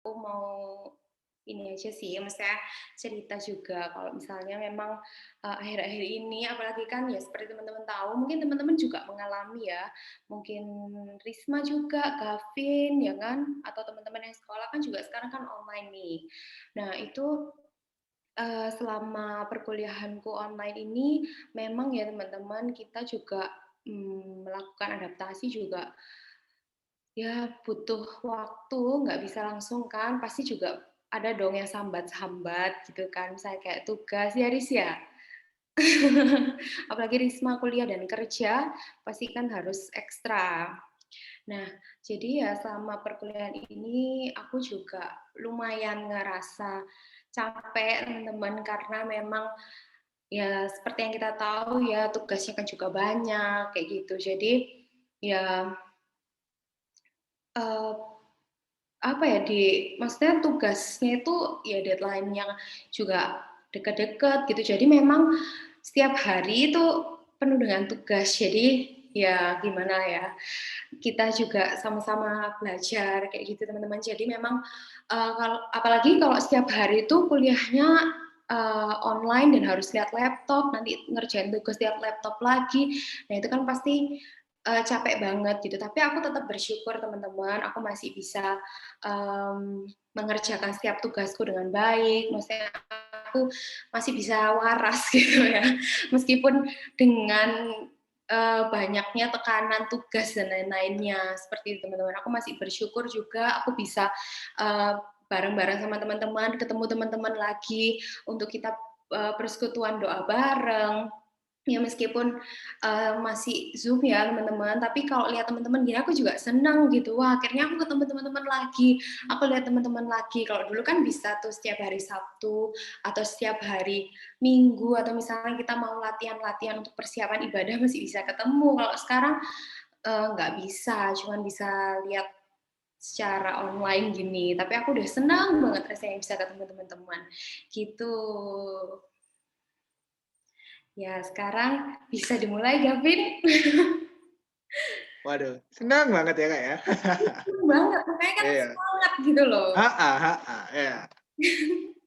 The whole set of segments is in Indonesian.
aku mau ini aja sih, maksudnya cerita juga kalau misalnya memang akhir-akhir ini, apalagi kan ya seperti teman-teman tahu, mungkin teman-teman juga mengalami ya, mungkin Risma juga, Gavin, ya kan, atau teman-teman yang sekolah kan juga sekarang kan online nih. Nah itu selama perkuliahanku online ini, memang ya teman-teman kita juga melakukan adaptasi juga ya butuh waktu, nggak bisa langsung kan, pasti juga ada dong yang sambat-sambat gitu kan, misalnya kayak tugas ya Riz ya. Apalagi Risma kuliah dan kerja, pasti kan harus ekstra. Nah, jadi ya selama perkuliahan ini aku juga lumayan ngerasa capek teman-teman karena memang ya seperti yang kita tahu ya tugasnya kan juga banyak kayak gitu. Jadi ya uh, apa ya maksudnya tugasnya itu ya deadline-nya juga dekat-dekat gitu. Jadi memang setiap hari itu penuh dengan tugas. Jadi ya gimana ya, kita juga sama-sama belajar kayak gitu teman-teman. Jadi memang kalau apalagi kalau setiap hari itu kuliahnya online dan harus lihat laptop, nanti ngerjain tugas lihat laptop lagi. Nah itu kan pasti capek banget gitu. Tapi aku tetap bersyukur teman-teman, aku masih bisa mengerjakan setiap tugasku dengan baik. Maksudnya aku masih bisa waras gitu ya, meskipun dengan banyaknya tekanan tugas dan lain-lainnya seperti itu teman-teman. Aku masih bersyukur juga aku bisa bareng-bareng sama teman-teman, ketemu teman-teman lagi untuk kita persekutuan doa bareng. Ya meskipun masih Zoom ya teman-teman, tapi kalau lihat teman-teman gini aku juga senang gitu. Wah, akhirnya aku ketemu teman-teman lagi. Aku lihat teman-teman lagi. Kalau dulu kan bisa tuh setiap hari Sabtu atau setiap hari Minggu atau misalnya kita mau latihan-latihan untuk persiapan ibadah masih bisa ketemu. Kalau sekarang nggak bisa, cuman bisa lihat secara online gini. Tapi aku udah senang banget rasanya bisa ketemu teman-teman. Gitu. Ya, sekarang bisa dimulai, Gavin. Waduh, senang banget ya Kak ya. Senang banget, makanya kan Iya. semangat gitu loh. Ya.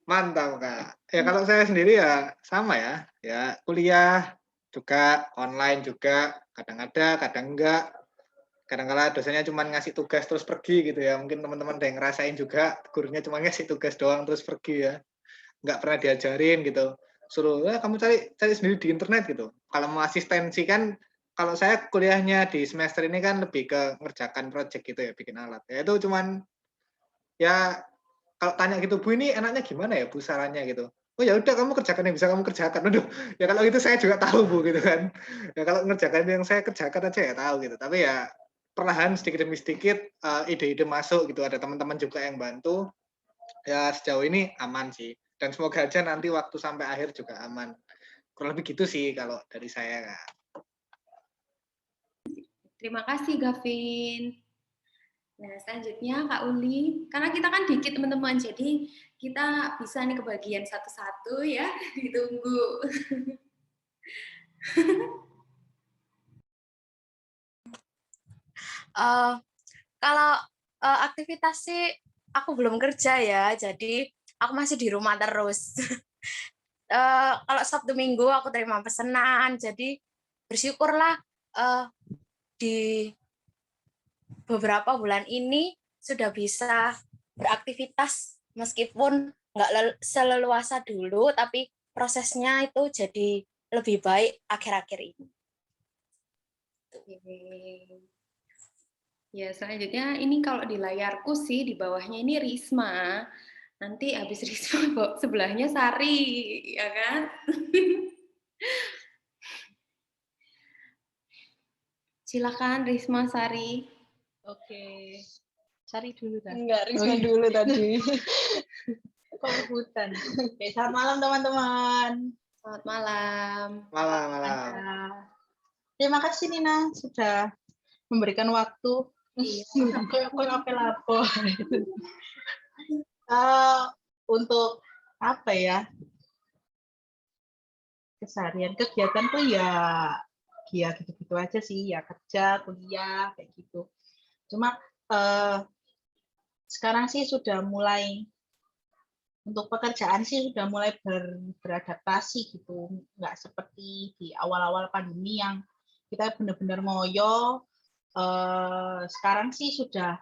Mantap Kak. Ya kalau saya sendiri ya sama ya. Ya kuliah juga online juga, kadang ada, kadang enggak. Kadang-kala dosennya cuma ngasih tugas terus pergi gitu ya. Mungkin teman-teman ada yang ngerasain juga, gurunya cuma ngasih tugas doang terus pergi ya. Nggak pernah diajarin gitu. Suruh, kamu cari cari sendiri di internet gitu. Kalau mau asistensi kan, kalau saya kuliahnya di semester ini kan lebih ke ngerjakan project gitu ya, bikin alat. Ya itu cuman ya kalau tanya gitu, Bu ini enaknya gimana ya Bu sarannya gitu. Oh ya udah kamu kerjakan yang bisa kamu kerjakan. Aduh, ya kalau itu saya juga tahu Bu gitu kan. Ya kalau ngerjakan yang saya kerjakan aja ya tahu gitu. Tapi ya perlahan sedikit demi sedikit ide-ide masuk gitu. Ada teman-teman juga yang bantu. Ya sejauh ini aman sih. Dan semoga aja nanti waktu sampai akhir juga aman. Kurang lebih gitu sih kalau dari saya Kak. Terima kasih, Gavin. Nah, selanjutnya Kak Uli, karena kita kan dikit teman-teman, jadi kita bisa nih kebagian satu-satu ya, ditunggu. Kalau aktivitas sih aku belum kerja ya, jadi aku masih di rumah terus. Kalau Sabtu Minggu aku terima pesanan, jadi bersyukurlah di beberapa bulan ini sudah bisa beraktivitas meskipun nggak seleluasa dulu, tapi prosesnya itu jadi lebih baik akhir-akhir ini. Ya, selanjutnya ini kalau di layarku sih di bawahnya ini Risma. Nanti habis Risma sebelahnya Sari, ya kan? Silakan Risma Sari. Oke. Sari dulu kan? Enggak, Risma dulu tadi. Kok rebutan? Oke, selamat malam teman-teman. Selamat malam. Malam. Terima kasih Nina sudah memberikan waktu. Iya. Kayak apa lapor. Untuk apa ya? Keseharian kegiatan tuh ya gitu-gitu aja sih, ya kerja, kuliah kayak gitu. Cuma sekarang sih sudah mulai, untuk pekerjaan sih sudah mulai beradaptasi gitu, nggak seperti di awal-awal pandemi yang kita benar-benar ngoyo. Sekarang sih sudah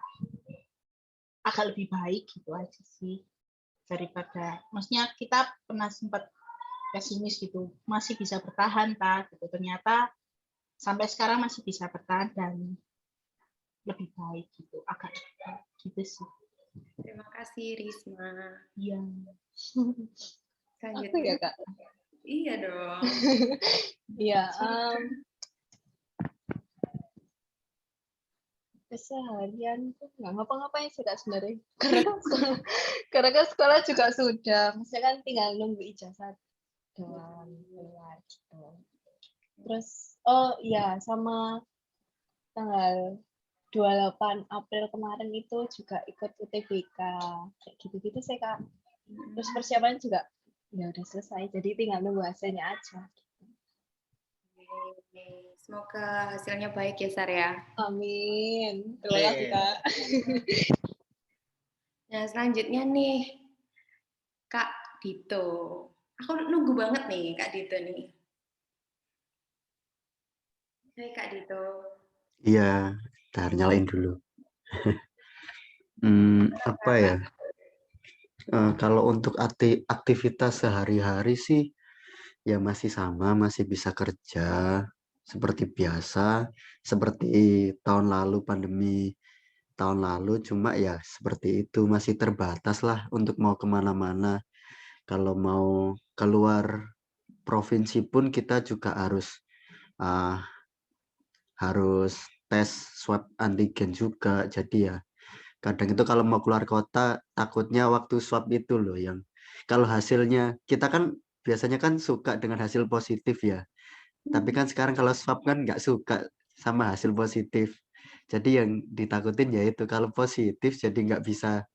agak lebih baik gitu aja sih, daripada maksudnya kita pernah sempat pesimis gitu, masih bisa bertahan tak gitu, ternyata sampai sekarang masih bisa bertahan dan lebih baik gitu, agak gitu sih. Terima kasih Risma. Iya. Aku ya, Selanjutnya, Kak. iya dong. Iya, keseharian tuh nggak ngapa-ngapain sih Kak sebenarnya. Karena kan sekolah juga sudah, maksudnya kan tinggal nunggu ijazah doang keluar gitu. Terus, oh iya, sama tanggal 28 April kemarin itu juga ikut UTBK, kayak gitu-gitu sih Kak. Terus persiapan juga ya udah selesai, jadi tinggal nunggu hasilnya aja. Semoga hasilnya baik ya, Sar ya. Amin. Terima kasih Kak. Nah, selanjutnya nih, Kak Dito. Aku nunggu banget nih, Kak Dito nih. Hai, Kak Dito. Iya, ntar nyalain dulu. Apa ya? Kalau untuk aktivitas sehari-hari sih, ya masih sama, masih bisa kerja seperti biasa, seperti tahun lalu pandemi tahun lalu, cuma ya seperti itu masih terbatas lah untuk mau kemana-mana. Kalau mau keluar provinsi pun kita juga harus tes swab antigen juga. Jadi ya kadang itu kalau mau keluar kota takutnya waktu swab itu loh yang kalau hasilnya kita kan biasanya kan suka dengan hasil positif ya. Tapi kan sekarang kalau swab kan nggak suka sama hasil positif. Jadi yang ditakutin ya itu kalau positif jadi nggak bisa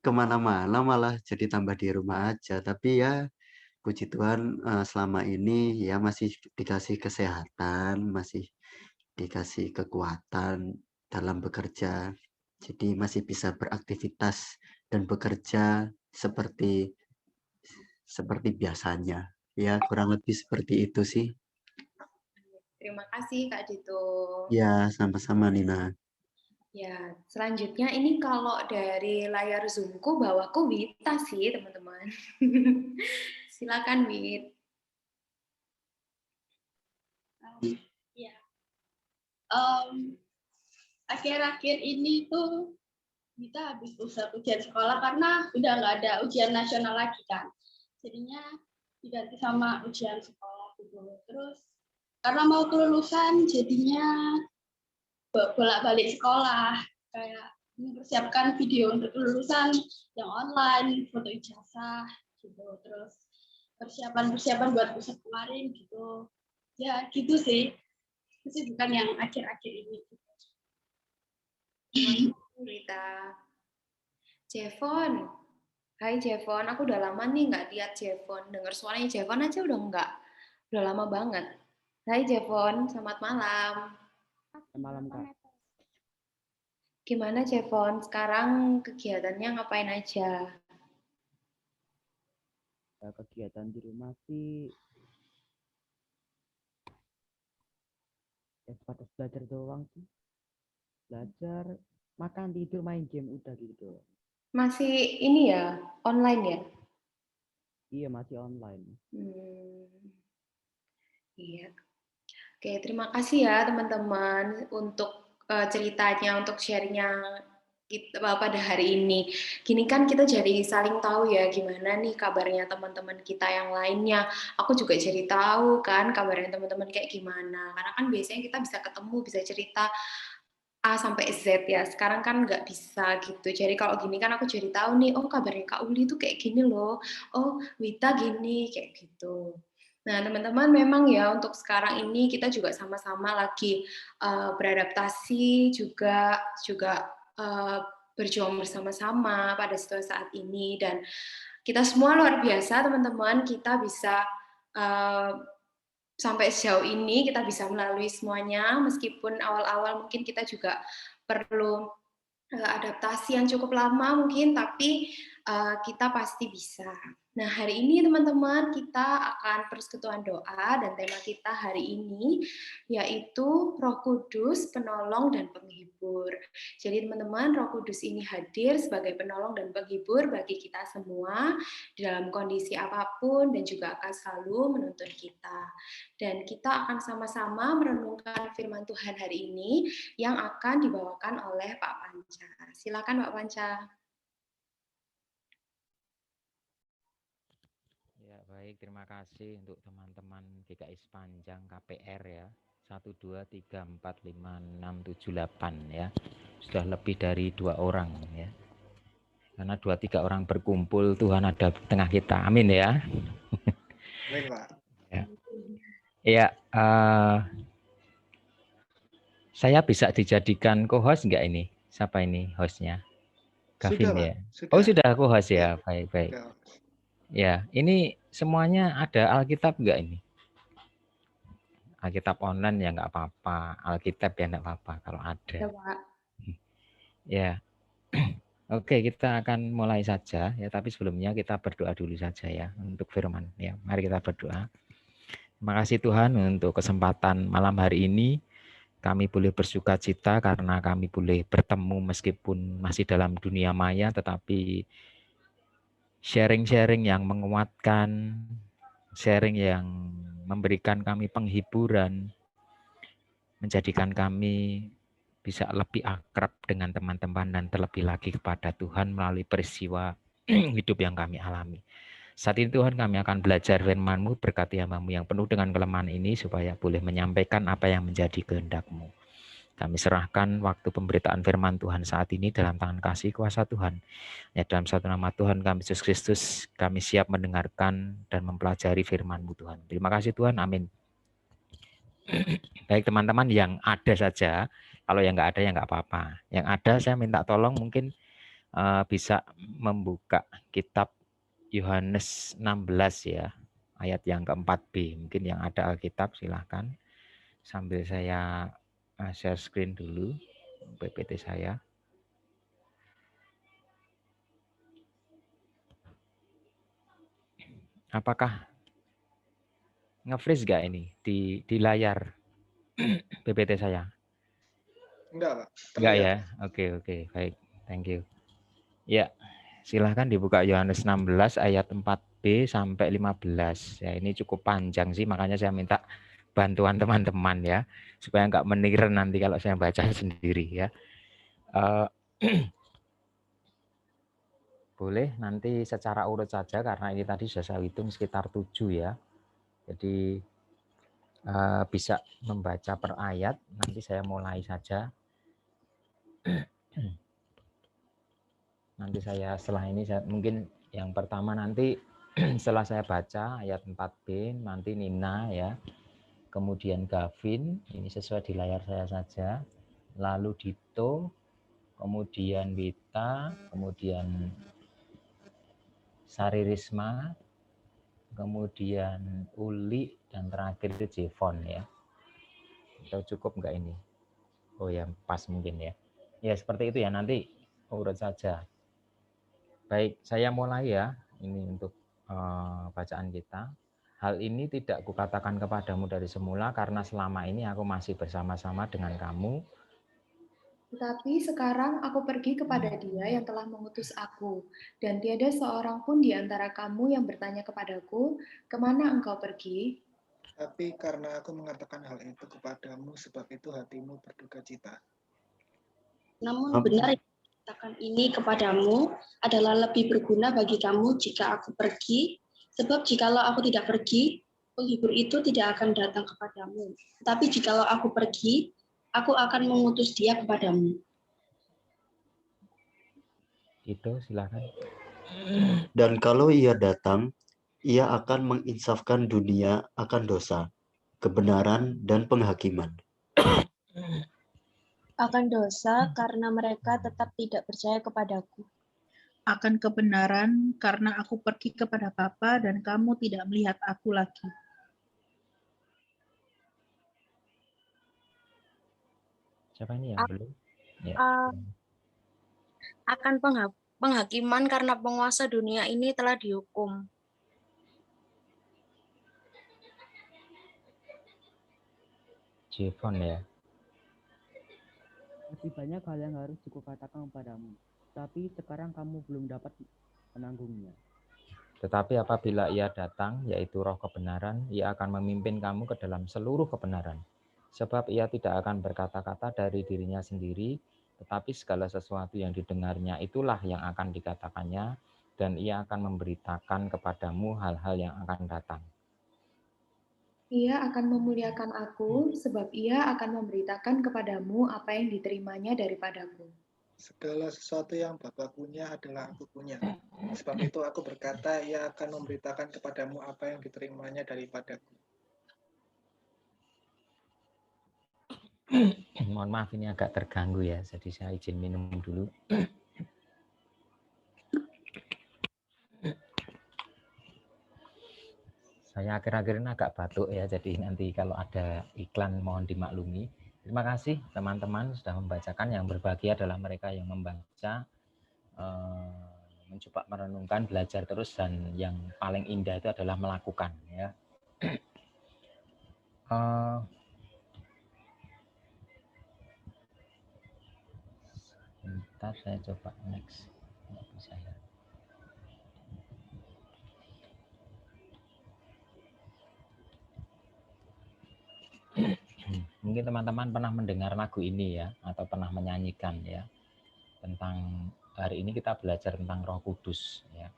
kemana-mana malah jadi tambah di rumah aja. Tapi ya puji Tuhan selama ini ya masih dikasih kesehatan, masih dikasih kekuatan dalam bekerja. Jadi masih bisa beraktivitas dan bekerja seperti biasanya. Ya kurang lebih seperti itu sih. Terima kasih, Kak Dito. Ya sama-sama Nina. Ya, selanjutnya ini kalau dari layar Zoom-ku bawaku Wita sih, teman-teman. Silakan, Wit. Ya, akhir-akhir ini tuh kita habis pusat ujian sekolah karena udah nggak ada ujian nasional lagi kan. Jadinya diganti sama ujian sekolah gitu. Terus karena mau kelulusan jadinya bolak-balik sekolah, kayak mempersiapkan video untuk kelulusan yang online, foto ijazah gitu. Terus persiapan buat pusat kemarin gitu. Ya gitu sih. Kesibukan yang akhir-akhir ini. Wita. Jevon. Hai Jevon, aku udah lama nih nggak lihat Jevon. Dengar suaranya Jevon aja udah nggak. Udah lama banget. Hai Jevon, selamat malam. Selamat malam, Kak. Gimana Jevon? Sekarang kegiatannya ngapain aja? Kegiatan di rumah sih sebatas belajar doang sih. Belajar, makan, tidur, main game, udah gitu. Masih ini ya, online ya? Iya, masih online. Iya. Oke, terima kasih ya teman-teman untuk ceritanya, untuk sharingnya kita pada hari ini. Gini kan kita jadi saling tahu ya gimana nih kabarnya teman-teman kita yang lainnya. Aku juga jadi tahu kan kabarnya teman-teman kayak gimana. Karena kan biasanya kita bisa ketemu, bisa cerita A sampai Z ya. Sekarang kan nggak bisa gitu. Jadi kalau gini kan aku jadi tahu nih, oh kabarnya Kak Uli tuh kayak gini loh. Oh, Wita gini, kayak gitu. Nah, teman-teman memang ya untuk sekarang ini kita juga sama-sama lagi beradaptasi juga berjuang bersama-sama pada situasi saat ini dan kita semua luar biasa teman-teman, kita bisa sampai sejauh ini kita bisa melalui semuanya meskipun awal-awal mungkin kita juga perlu adaptasi yang cukup lama mungkin, tapi kita pasti bisa. Nah, hari ini teman-teman kita akan persekutuan doa dan tema kita hari ini yaitu Roh Kudus, penolong dan penghibur. Jadi teman-teman, Roh Kudus ini hadir sebagai penolong dan penghibur bagi kita semua di dalam kondisi apapun dan juga akan selalu menuntun kita. Dan kita akan sama-sama merenungkan firman Tuhan hari ini yang akan dibawakan oleh Pak Panca. Silakan Pak Panca. Ya, baik, terima kasih untuk teman-teman GKI Sepanjang KPR ya. 1, 2, 3, 4, 5, 6, 7, 8 ya. Sudah lebih dari 2 orang ya. Karena 2, 3 orang berkumpul, Tuhan ada di tengah kita. Amin ya. Amin, Pak. Ya, saya bisa dijadikan co-host enggak ini? Siapa ini hostnya? Gavin Sudah, Pak. ya. Sudah. Oh, sudah co-host Ya. ya. Baik-baik. Sudah. Ya, ini semuanya ada Alkitab enggak ini? Alkitab online ya nggak apa-apa, Alkitab ya nggak apa-apa kalau ada. Ya, Pak. Ya, oke, kita akan mulai saja ya. Tapi sebelumnya kita berdoa dulu saja ya untuk firman. Ya, mari kita berdoa. Terima kasih Tuhan untuk kesempatan malam hari ini. Kami boleh bersuka cita karena kami boleh bertemu meskipun masih dalam dunia maya, tetapi sharing-sharing yang menguatkan, sharing yang memberikan kami penghiburan, menjadikan kami bisa lebih akrab dengan teman-teman dan terlebih lagi kepada Tuhan melalui peristiwa hidup yang kami alami. Saat ini Tuhan kami akan belajar firman-Mu, berkati hamba-Mu yang penuh dengan kelemahan ini supaya boleh menyampaikan apa yang menjadi kehendak-Mu. Kami serahkan waktu pemberitaan firman Tuhan saat ini dalam tangan kasih kuasa Tuhan. Ya, dalam satu nama Tuhan kami Yesus Kristus, kami siap mendengarkan dan mempelajari firman-Mu Tuhan. Terima kasih Tuhan, amin. Baik teman-teman yang ada saja, kalau yang nggak ada ya nggak apa-apa. Yang ada saya minta tolong mungkin bisa membuka kitab Yohanes 16 ya, ayat yang keempat B. Mungkin yang ada Alkitab silahkan. Sambil saya share screen dulu PPT saya. Apakah nge-freeze nggak ini di layar PPT saya? Enggak, Pak. Enggak Terlihat. ya? Oke, baik. Thank you. Ya, silahkan dibuka Yohanes 16 ayat 4b sampai 15. Ya, ini cukup panjang sih, makanya saya minta bantuan teman-teman ya, supaya nggak menir nanti kalau saya baca sendiri ya. Boleh nanti secara urut saja, karena ini tadi sudah saya hitung sekitar 7 ya. Jadi bisa membaca per ayat, nanti saya mulai saja. Nanti saya setelah ini mungkin yang pertama nanti setelah saya baca ayat 4b nanti Nina ya, kemudian Gavin, ini sesuai di layar saya saja, lalu Dito, kemudian Wita, kemudian Sari Risma, kemudian Uli, dan terakhir itu Jevon ya. Itu cukup enggak ini? Oh ya, pas mungkin ya. Ya seperti itu ya, nanti urut saja. Baik, saya mulai ya, ini untuk bacaan kita. Hal ini tidak kukatakan kepadamu dari semula, karena selama ini aku masih bersama-sama dengan kamu. Tetapi sekarang aku pergi kepada Dia yang telah mengutus aku, dan tiada seorang pun di antara kamu yang bertanya kepadaku, kemana engkau pergi? Tapi karena aku mengatakan hal itu kepadamu, sebab itu hatimu berduka cita. Namun benar yang katakan ini kepadamu adalah lebih berguna bagi kamu jika aku pergi, sebab jikalau aku tidak pergi, penghibur itu tidak akan datang kepadamu. Tapi jikalau aku pergi, aku akan mengutus dia kepadamu. Itu silakan. Dan kalau ia datang, ia akan menginsafkan dunia akan dosa, kebenaran, dan penghakiman. Akan dosa karena mereka tetap tidak percaya kepadaku. Akan kebenaran karena aku pergi kepada Bapa dan kamu tidak melihat aku lagi. Siapa ini yang belum? Ya. akan penghakiman karena penguasa dunia ini telah dihukum. Jevon ya. Masih banyak hal yang harus kukatakan kepadamu, tapi sekarang kamu belum dapat menanggungnya. Tetapi apabila ia datang, yaitu roh kebenaran, ia akan memimpin kamu ke dalam seluruh kebenaran. Sebab ia tidak akan berkata-kata dari dirinya sendiri, tetapi segala sesuatu yang didengarnya itulah yang akan dikatakannya, dan ia akan memberitakan kepadamu hal-hal yang akan datang. Ia akan memuliakan aku, sebab ia akan memberitakan kepadamu apa yang diterimanya daripadaku. Segala sesuatu yang Bapa punya adalah aku punya. Sebab itu aku berkata, ia akan memberitakan kepadamu apa yang diterimanya daripadaku. Mohon maaf ini agak terganggu ya, jadi saya izin minum dulu. Saya akhir-akhir ini agak batuk ya, jadi nanti kalau ada iklan mohon dimaklumi. Terima kasih teman-teman sudah membacakan. Yang berbahagia adalah mereka yang membaca, mencoba merenungkan, belajar terus, dan yang paling indah itu adalah melakukan ya. Bentar saya coba next. Nggak bisa ya. Mungkin teman-teman pernah mendengar lagu ini ya, atau pernah menyanyikan ya, tentang hari ini kita belajar tentang Roh Kudus ya.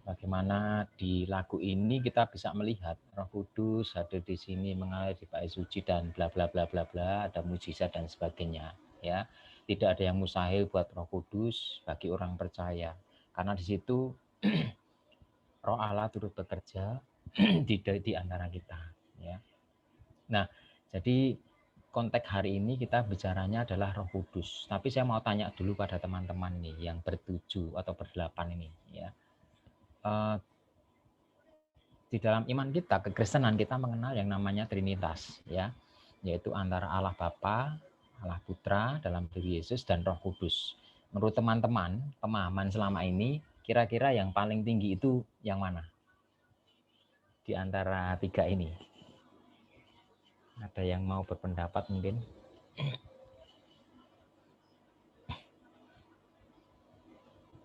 Bagaimana di lagu ini kita bisa melihat Roh Kudus hadir di sini, mengalir di bait suci dan bla bla bla bla bla, ada mujizat dan sebagainya ya. Tidak ada yang mustahil buat Roh Kudus bagi orang percaya, karena di situ Roh Allah turut bekerja di antara kita ya. Nah, jadi konteks hari ini kita bicaranya adalah Roh Kudus. Tapi saya mau tanya dulu pada teman-teman nih yang bertujuh atau berdelapan ini ya. Di dalam iman kita, kekristenan kita mengenal yang namanya Trinitas ya, yaitu antara Allah Bapa, Allah Putra dalam diri Yesus, dan Roh Kudus. Menurut teman-teman, pemahaman selama ini kira-kira yang paling tinggi itu yang mana di antara tiga ini? Ada yang mau berpendapat mungkin?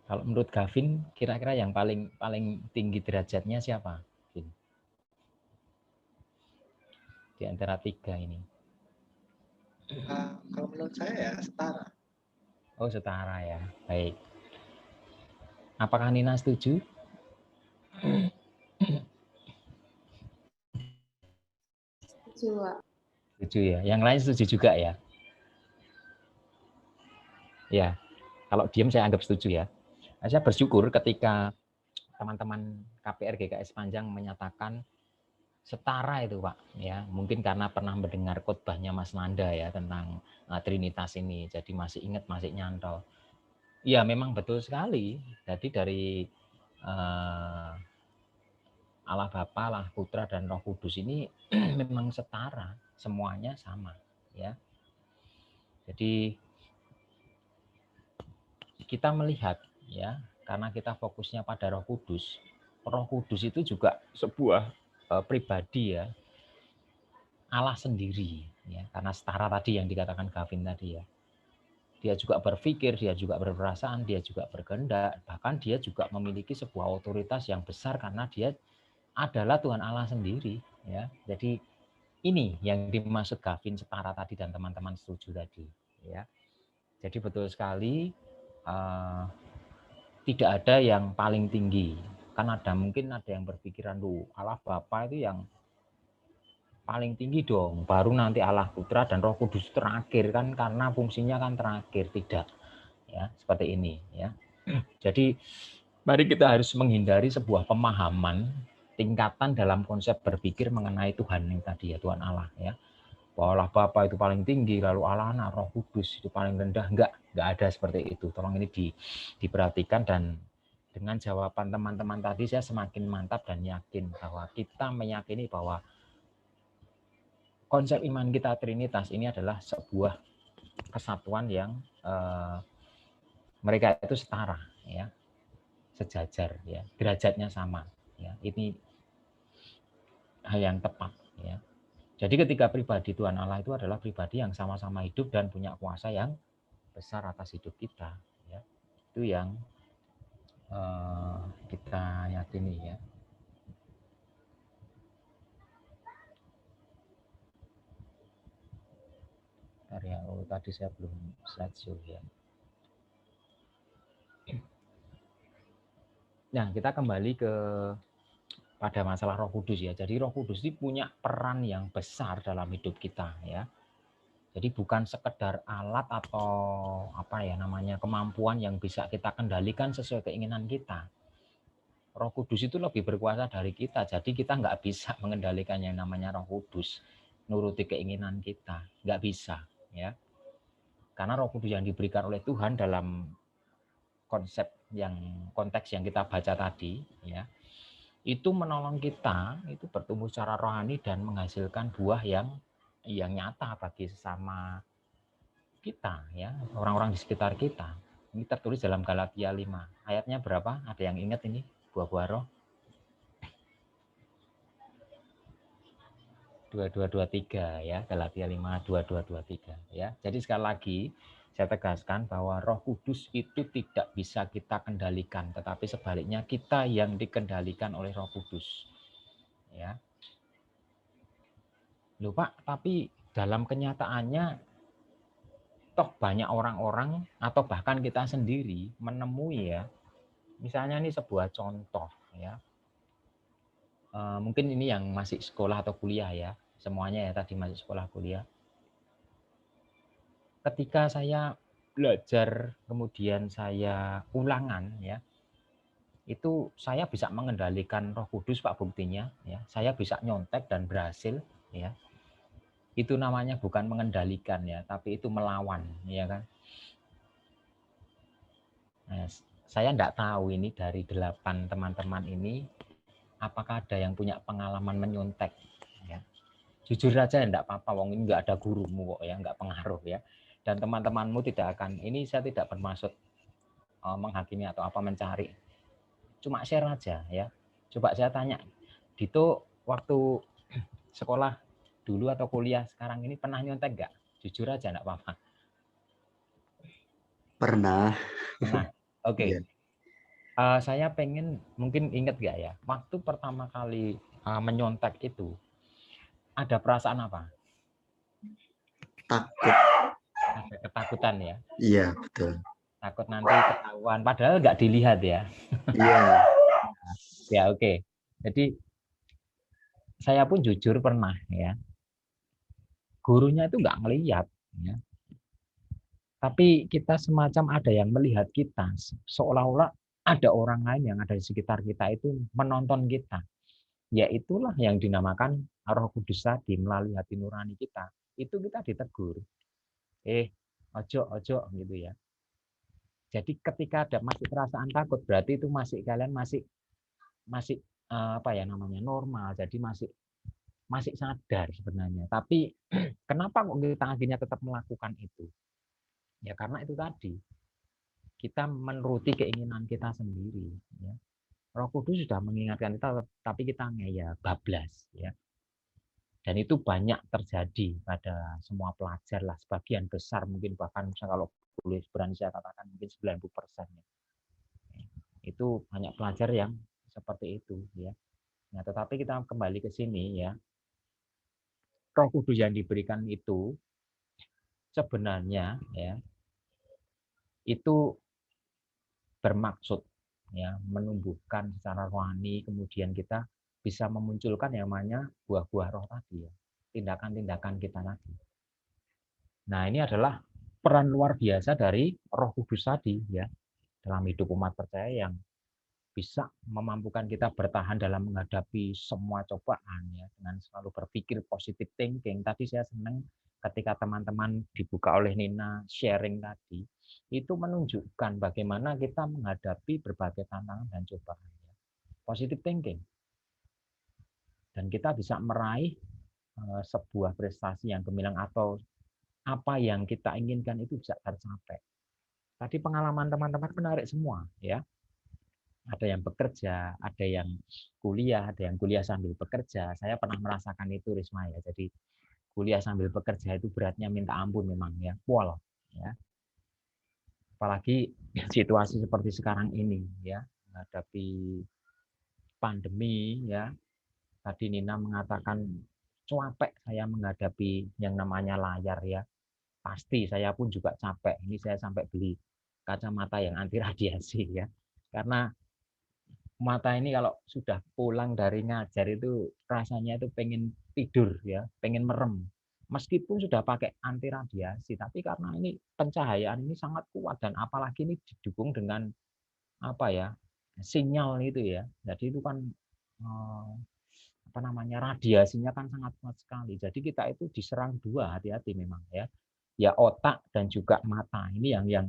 Kalau menurut Gavin, kira-kira yang paling tinggi derajatnya siapa? Vin? Di antara tiga ini. Kalau menurut saya ya setara. Oh, setara ya. Baik. Apakah Nina setuju? Setuju, Pak. Setuju ya. Yang lain setuju juga ya? Ya. Kalau diam saya anggap setuju ya. Saya bersyukur ketika teman-teman KPR GKS Panjang menyatakan setara itu Pak ya, mungkin karena pernah mendengar khotbahnya Mas Nanda ya tentang Trinitas ini, jadi masih ingat, masih nyantol. Iya memang betul sekali. Jadi dari Allah Bapa, Allah Putra, dan Roh Kudus ini memang setara, semuanya sama ya. Jadi kita melihat ya, karena kita fokusnya pada Roh Kudus. Roh Kudus itu juga sebuah pribadi ya, Allah sendiri ya, karena setara tadi yang dikatakan Gavin tadi ya. Dia juga berpikir, dia juga berperasaan, dia juga berkehendak, bahkan dia juga memiliki sebuah otoritas yang besar karena dia adalah Tuhan Allah sendiri ya. Jadi ini yang dimaksud Gavin setara tadi dan teman-teman setuju tadi ya. Jadi betul sekali, tidak ada yang paling tinggi. Kan mungkin ada yang berpikiran tuh Allah Bapa itu yang paling tinggi dong, baru nanti Allah Putra dan Roh Kudus terakhir kan, karena fungsinya kan terakhir. Tidak ya, seperti ini ya. Jadi mari kita harus menghindari sebuah pemahaman tingkatan dalam konsep berpikir mengenai Tuhan yang tadi ya, Tuhan Allah ya, bahwa Allah Bapa itu paling tinggi, lalu Allah Anak, Roh Kudus itu paling rendah. Enggak ada seperti itu. Tolong ini diperhatikan, dan dengan jawaban teman-teman tadi saya semakin mantap dan yakin bahwa kita meyakini bahwa konsep iman kita Trinitas ini adalah sebuah kesatuan yang mereka itu setara, ya, sejajar, ya, derajatnya sama, ya. Ini hal yang tepat, ya. Jadi ketika pribadi Tuhan Allah itu adalah pribadi yang sama-sama hidup dan punya kuasa yang besar atas hidup kita, ya. Itu yang kita yakini, ya. Tadi saya belum slideshow, ya. Nah, kita kembali pada masalah Roh Kudus, ya. Jadi Roh Kudus ini punya peran yang besar dalam hidup kita, ya. Jadi bukan sekedar alat atau apa ya namanya kemampuan yang bisa kita kendalikan sesuai keinginan kita. Roh Kudus itu lebih berkuasa dari kita, jadi kita nggak bisa mengendalikan yang namanya Roh Kudus, nuruti keinginan kita, nggak bisa, ya. Karena Roh Kudus yang diberikan oleh Tuhan dalam konteks yang kita baca tadi, ya, itu menolong kita itu bertumbuh secara rohani dan menghasilkan buah yang nyata bagi sesama kita, ya, orang-orang di sekitar kita. Ini tertulis dalam Galatia 5. Ayatnya berapa? Ada yang ingat ini? Buah-buah roh? 2223, ya, Galatia 5 2223, ya. Jadi sekali lagi saya tegaskan bahwa Roh Kudus itu tidak bisa kita kendalikan, tetapi sebaliknya kita yang dikendalikan oleh Roh Kudus. Ya. Loh Pak, tapi dalam kenyataannya toh banyak orang-orang atau bahkan kita sendiri menemui, ya, misalnya ini sebuah contoh, ya, mungkin ini yang masih sekolah atau kuliah, ya, semuanya ya tadi masih sekolah kuliah. Ketika saya belajar kemudian saya ulangan, ya, itu saya bisa mengendalikan Roh Kudus Pak buktinya, ya, saya bisa nyontek dan berhasil, ya. Itu namanya bukan mengendalikan, ya, tapi itu melawan, ya kan. Nah, saya enggak tahu ini dari 8 teman-teman ini apakah ada yang punya pengalaman menyontek, ya. Jujur aja enggak apa-apa, wong ini enggak ada gurumu kok, ya, enggak pengaruh, ya. Dan teman-temanmu tidak akan, ini saya tidak bermaksud menghakimi atau apa mencari. Cuma share aja, ya. Coba saya tanya, Dito waktu sekolah dulu atau kuliah sekarang ini pernah nyontek enggak? Jujur aja enggak apa-apa. Pernah. Pernah. Oke. Iya. Saya pengen, mungkin ingat nggak ya, waktu pertama kali menyontek itu, ada perasaan apa? Takut. Ada ketakutan, ya? Iya, betul. Takut nanti ketahuan, padahal nggak dilihat, ya? Iya. Ya, oke. Jadi, saya pun jujur pernah, ya. Gurunya itu nggak ngelihat, ya. Tapi kita semacam ada yang melihat kita, seolah-olah ada orang lain yang ada di sekitar kita itu menonton kita. Ya itulah yang dinamakan Roh Kudus tadi melalui hati nurani kita. Itu kita ditegur. Ojo gitu, ya. Jadi ketika ada masih perasaan takut, berarti itu kalian masih apa ya namanya normal. Jadi masih sadar sebenarnya. Tapi kenapa kok kita akhirnya tetap melakukan itu? Ya karena itu tadi. Kita menuruti keinginan kita sendiri, ya. Roh Kudus sudah mengingatkan kita, tapi kita ngeyel, bablas, ya. Dan itu banyak terjadi pada semua pelajar lah, sebagian besar mungkin bahkan kalau boleh berani saya katakan mungkin 90%, ya. Itu banyak pelajar yang seperti itu, ya. Nah, tetapi kita kembali ke sini, ya. Roh Kudus yang diberikan itu sebenarnya, ya, itu bermaksud, ya, menumbuhkan secara rohani, kemudian kita bisa memunculkan yang namanya buah-buah roh tadi, ya, tindakan-tindakan kita tadi. Nah, ini adalah peran luar biasa dari Roh Kudus tadi, ya, dalam hidup umat percaya yang bisa memampukan kita bertahan dalam menghadapi semua cobaan, ya, dengan selalu berpikir positive thinking. Tadi saya senang ketika teman-teman dibuka oleh Nina sharing tadi, itu menunjukkan bagaimana kita menghadapi berbagai tantangan dan cobaan. Positive thinking. Dan kita bisa meraih sebuah prestasi yang gemilang atau apa yang kita inginkan itu bisa tercapai. Tadi pengalaman teman-teman menarik semua, ya. Ada yang bekerja, ada yang kuliah, ada yang kuliah sambil bekerja. Saya pernah merasakan itu, Risma, ya. Jadi kuliah sambil bekerja itu beratnya minta ampun memang, ya. Pol, ya. Apalagi situasi seperti sekarang ini, ya, menghadapi pandemi, ya. Tadi Nina mengatakan capek saya menghadapi yang namanya layar, ya. Pasti saya pun juga capek. Ini saya sampai beli kacamata yang anti radiasi, ya. Karena mata ini kalau sudah pulang dari ngajar itu rasanya itu pengen tidur, ya, pengen merem. Meskipun sudah pakai anti radiasi, tapi karena ini pencahayaan ini sangat kuat dan apalagi ini didukung dengan apa ya, sinyal itu, ya. Jadi itu kan apa namanya, radiasinya kan sangat kuat sekali. Jadi kita itu diserang dua, hati-hati memang, ya. Ya otak dan juga mata. Ini yang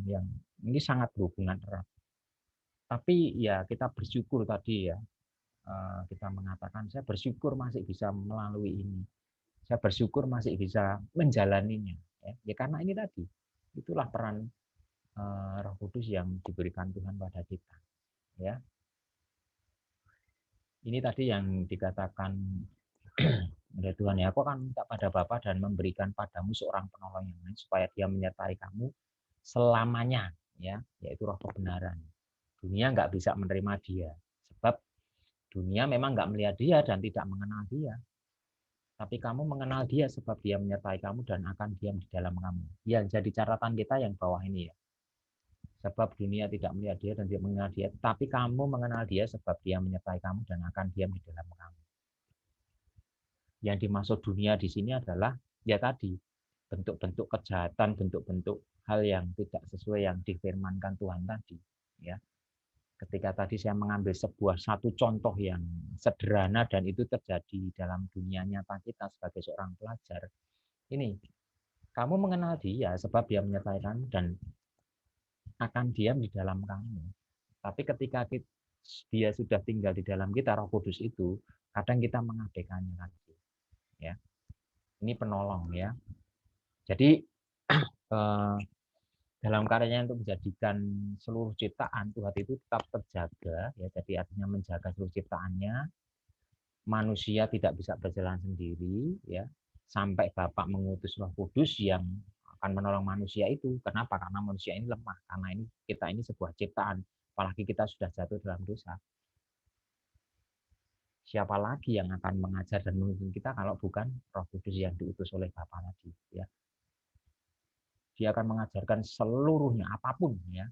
ini sangat berhubungan erat. Tapi ya kita bersyukur tadi, ya, kita mengatakan saya bersyukur masih bisa melalui ini. Saya bersyukur masih bisa menjalaninya. Ya karena ini tadi, itulah peran Roh Kudus yang diberikan Tuhan pada kita. Ya, ini tadi yang dikatakan oleh Tuhan, ya, aku akan minta pada Bapa dan memberikan padamu seorang penolong yang lain supaya dia menyertai kamu selamanya, ya, yaitu Roh kebenaran. Dunia nggak bisa menerima dia, sebab dunia memang nggak melihat dia dan tidak mengenal dia. Tapi kamu mengenal dia sebab dia menyertai kamu dan akan diam di dalam kamu. Ya, jadi catatan kita yang bawah ini, ya. Sebab dunia tidak melihat dia dan tidak mengenal dia, tapi kamu mengenal dia sebab dia menyertai kamu dan akan diam di dalam kamu. Yang dimaksud dunia di sini adalah ya tadi, bentuk-bentuk kejahatan, bentuk-bentuk hal yang tidak sesuai yang difirmankan Tuhan tadi, ya. Ketika tadi saya mengambil satu contoh yang sederhana dan itu terjadi dalam dunia nyata kita sebagai seorang pelajar. Ini, kamu mengenal dia sebab dia menyertai kamu dan akan diam di dalam kamu. Tapi ketika dia sudah tinggal di dalam kita, Roh Kudus itu, kadang kita mengabaikannya lagi. Ya. Ini penolong, ya. Jadi dalam karyanya untuk menjadikan seluruh ciptaan Tuhan itu tetap terjaga, ya. Jadi artinya menjaga seluruh ciptaannya. Manusia tidak bisa berjalan sendiri, ya. Sampai Bapa mengutus Roh Kudus yang akan menolong manusia itu. Kenapa? Karena manusia ini lemah. Karena kita ini sebuah ciptaan. Apalagi kita sudah jatuh dalam dosa. Siapa lagi yang akan mengajar dan menuntun kita kalau bukan Roh Kudus yang diutus oleh Bapa tadi, ya. Dia akan mengajarkan seluruhnya apapun, ya,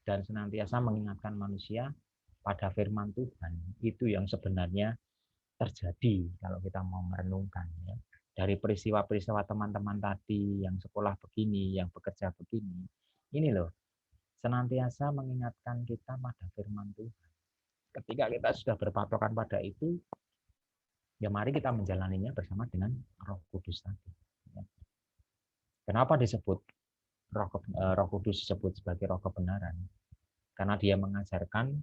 dan senantiasa mengingatkan manusia pada firman Tuhan. Itu yang sebenarnya terjadi kalau kita mau merenungkan, ya. Dari peristiwa-peristiwa teman-teman tadi yang sekolah begini, yang bekerja begini, ini loh, senantiasa mengingatkan kita pada firman Tuhan. Ketika kita sudah berpatokan pada itu, ya mari kita menjalaninya bersama dengan Roh Kudus tadi. Kenapa disebut Roh Kudus disebut sebagai Roh kebenaran? Karena dia mengajarkan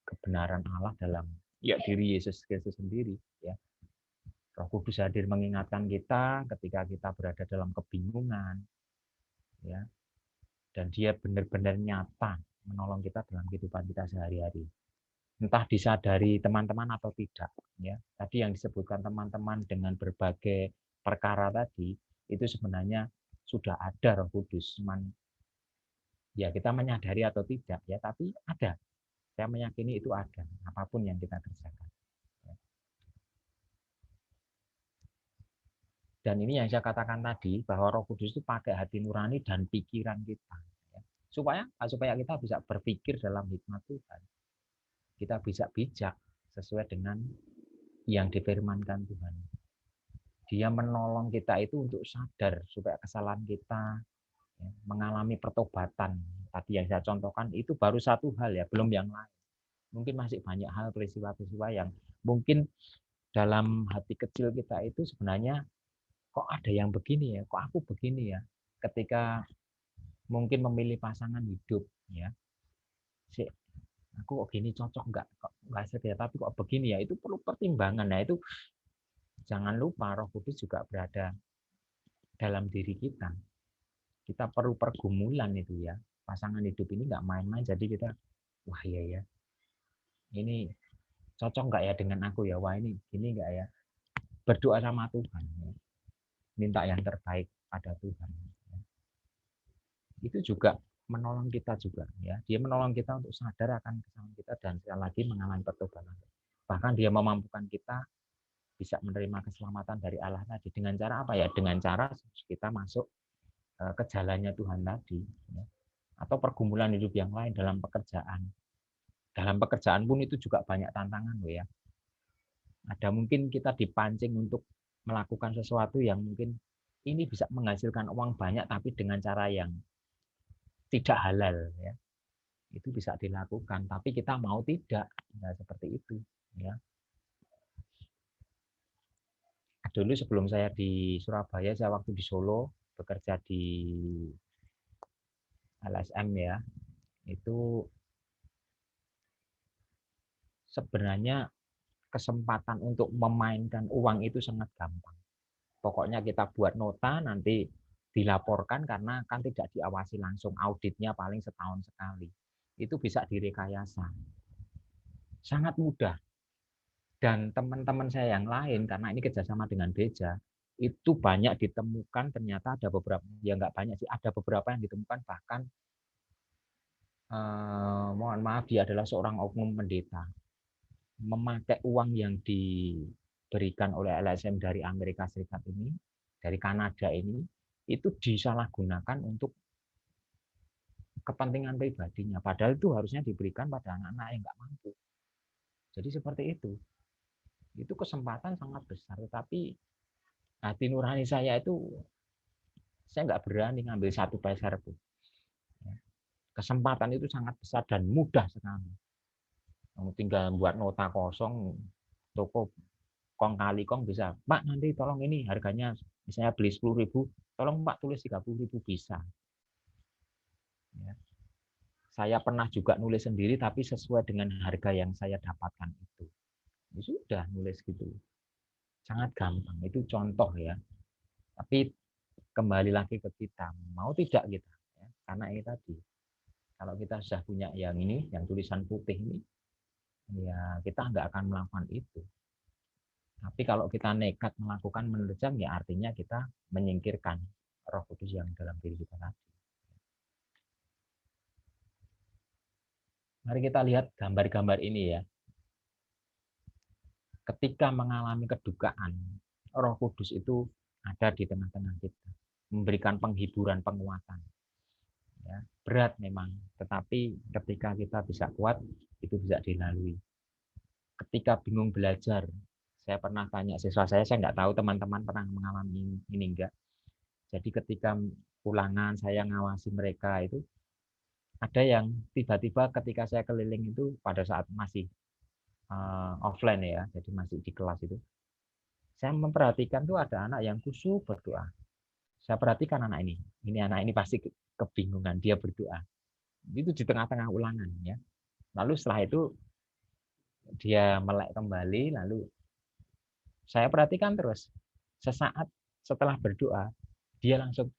kebenaran Allah dalam diri Yesus Kristus sendiri, ya. Roh Kudus hadir mengingatkan kita ketika kita berada dalam kebingungan, ya. Dan dia benar-benar nyata menolong kita dalam kehidupan kita sehari-hari. Entah disadari teman-teman atau tidak, ya. Tadi yang disebutkan teman-teman dengan berbagai perkara tadi itu sebenarnya sudah ada Roh Kudus, cuman ya kita menyadari atau tidak, ya, tapi ada. Saya meyakini itu ada, apapun yang kita kerjakan. Dan ini yang saya katakan tadi, bahwa Roh Kudus itu pakai hati nurani dan pikiran kita, ya. Supaya kita bisa berpikir dalam hikmat Tuhan. Kita bisa bijak sesuai dengan yang difirmankan Tuhan. Dia menolong kita itu untuk sadar supaya kesalahan kita, ya, mengalami pertobatan. Tadi yang saya contohkan itu baru satu hal, ya, belum yang lain. Mungkin masih banyak hal, peristiwa-peristiwa yang mungkin dalam hati kecil kita itu sebenarnya kok ada yang begini, ya, kok aku begini, ya. Ketika mungkin memilih pasangan hidup, ya, aku kok gini cocok nggak setia, tapi kok begini, ya, itu perlu pertimbangan. Nah, itu jangan lupa Roh Kudus juga berada dalam diri kita. Kita perlu pergumulan itu, ya, pasangan hidup ini nggak main-main, jadi kita, wah iya ya, ini cocok nggak ya dengan aku ya, wah ini nggak ya, berdoa sama Tuhan, ya. Minta yang terbaik pada Tuhan. Ya. Itu juga menolong kita juga, ya. Dia menolong kita untuk sadar akan kesalahan kita dan sekali lagi mengalami pertobatan. Bahkan dia memampukan kita bisa menerima keselamatan dari Allah tadi dengan cara apa ya? Dengan cara kita masuk ke jalannya Tuhan tadi, ya. Atau pergumulan hidup yang lain dalam pekerjaan. Dalam pekerjaan pun itu juga banyak tantangan, loh ya. Ada mungkin kita dipancing untuk melakukan sesuatu yang mungkin ini bisa menghasilkan uang banyak tapi dengan cara yang tidak halal, ya. Itu bisa dilakukan, tapi kita mau tidak, nah, seperti itu, ya. Dulu sebelum saya di Surabaya, saya waktu di Solo bekerja di LSM, ya, itu sebenarnya kesempatan untuk memainkan uang itu sangat gampang. Pokoknya kita buat nota, nanti dilaporkan karena kan tidak diawasi langsung, auditnya paling setahun sekali. Itu bisa direkayasa. Sangat mudah. Dan teman-teman saya yang lain, karena ini kerjasama dengan Beja, itu banyak ditemukan, ternyata ada beberapa, ya nggak banyak sih, ada beberapa yang ditemukan bahkan, mohon maaf, dia adalah seorang oknum pendeta. Memakai uang yang diberikan oleh LSM dari Amerika Serikat ini, dari Kanada ini, itu disalahgunakan untuk kepentingan pribadinya. Padahal itu harusnya diberikan pada anak-anak yang nggak mampu. Jadi seperti itu. Itu kesempatan sangat besar. Tetapi hati nurani saya itu, saya nggak berani ngambil satu peser pun. Kesempatan itu sangat besar dan mudah sekali. Tinggal buat nota kosong, toko kong kali kong bisa, Pak nanti tolong ini harganya, misalnya beli 10.000, tolong Pak tulis 30.000, bisa. Ya. Saya pernah juga nulis sendiri tapi sesuai dengan harga yang saya dapatkan itu. Ya sudah nulis gitu. Sangat gampang, itu contoh ya. Tapi kembali lagi ke kita, mau tidak kita, ya. Karena ini tadi, kalau kita sudah punya yang ini, yang tulisan putih ini, ya kita nggak akan melakukan itu. Tapi kalau kita nekat melakukan menerjang, ya artinya kita menyingkirkan Roh Kudus yang dalam diri kita tadi. Mari kita lihat gambar-gambar ini ya. Ketika mengalami kedukaan, Roh Kudus itu ada di tengah-tengah kita, memberikan penghiburan, penguatan. Ya, berat memang, tetapi ketika kita bisa kuat, itu bisa dilalui. Ketika bingung belajar, saya pernah tanya siswa saya nggak tahu teman-teman pernah mengalami ini enggak. Jadi ketika ulangan saya ngawasi mereka itu, ada yang tiba-tiba ketika saya keliling itu pada saat masih offline ya, jadi masih di kelas itu, saya memperhatikan tuh ada anak yang khusyuk berdoa. Saya perhatikan anak ini pasti kebingungan, dia berdoa. Itu di tengah-tengah ulangan ya. Lalu setelah itu dia melek kembali, lalu saya perhatikan terus. Sesaat setelah berdoa, dia langsung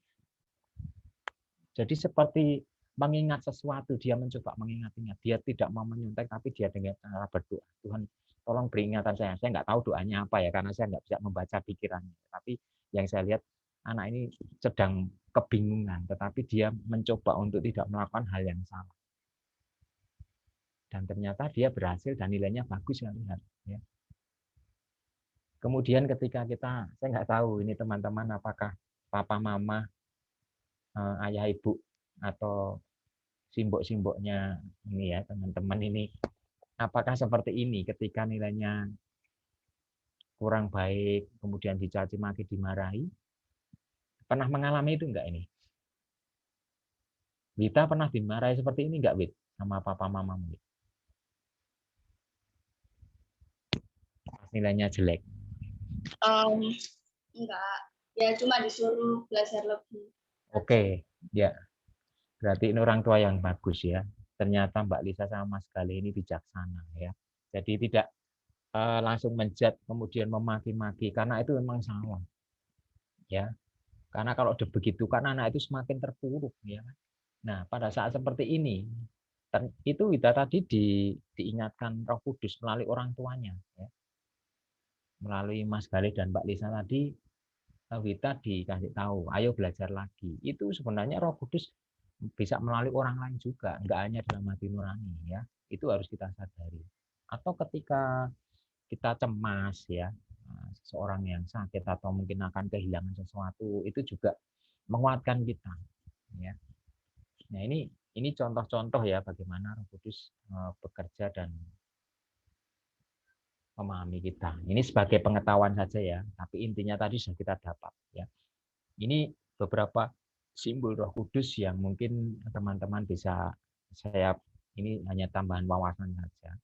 jadi seperti mengingat sesuatu, dia mencoba mengingat-ingat. Dia tidak mau menyontek, tapi dia dengan cara berdoa. Tuhan, tolong beri ingatan saya. Saya nggak tahu doanya apa ya, karena saya nggak bisa membaca pikirannya. Tapi yang saya lihat, anak ini sedang kebingungan, tetapi dia mencoba untuk tidak melakukan hal yang salah. Dan ternyata dia berhasil dan nilainya bagus, saya lihat. Ya. Kemudian ketika saya nggak tahu ini teman-teman apakah papa mama, ayah ibu atau simbok-simboknya ini ya teman-teman ini, apakah seperti ini ketika nilainya kurang baik, kemudian dicaci maki, dimarahi, pernah mengalami itu enggak ini? Wita pernah dimarahi seperti ini enggak, Wit, sama papa mama? Nilainya jelek. Enggak, ya cuma disuruh belajar lebih. Oke, ya. Berarti ini orang tua yang bagus ya. Ternyata Mbak Lisa sama Mas Gali ini bijaksana ya. Jadi tidak langsung menjat kemudian memaki-maki karena itu memang salah. Ya. Karena kalau begitu kan anak itu semakin terpuruk ya. Nah, pada saat seperti ini, itu kita tadi diingatkan Roh Kudus melalui orang tuanya, ya. Melalui Mas Galih dan Mbak Lisa tadi, Wita dikasih tahu, ayo belajar lagi. Itu sebenarnya Roh Kudus bisa melalui orang lain juga, enggak hanya dalam hati nurani, ya. Itu harus kita sadari. Atau ketika kita cemas, ya, seseorang yang sakit atau mungkin akan kehilangan sesuatu, itu juga menguatkan kita, ya. Nah, ini contoh-contoh ya bagaimana Roh Kudus bekerja dan memahami kita. Ini sebagai pengetahuan saja ya, tapi intinya tadi sudah kita dapat ya. Ini beberapa simbol Roh Kudus yang mungkin teman-teman bisa, saya ini hanya tambahan wawasan saja.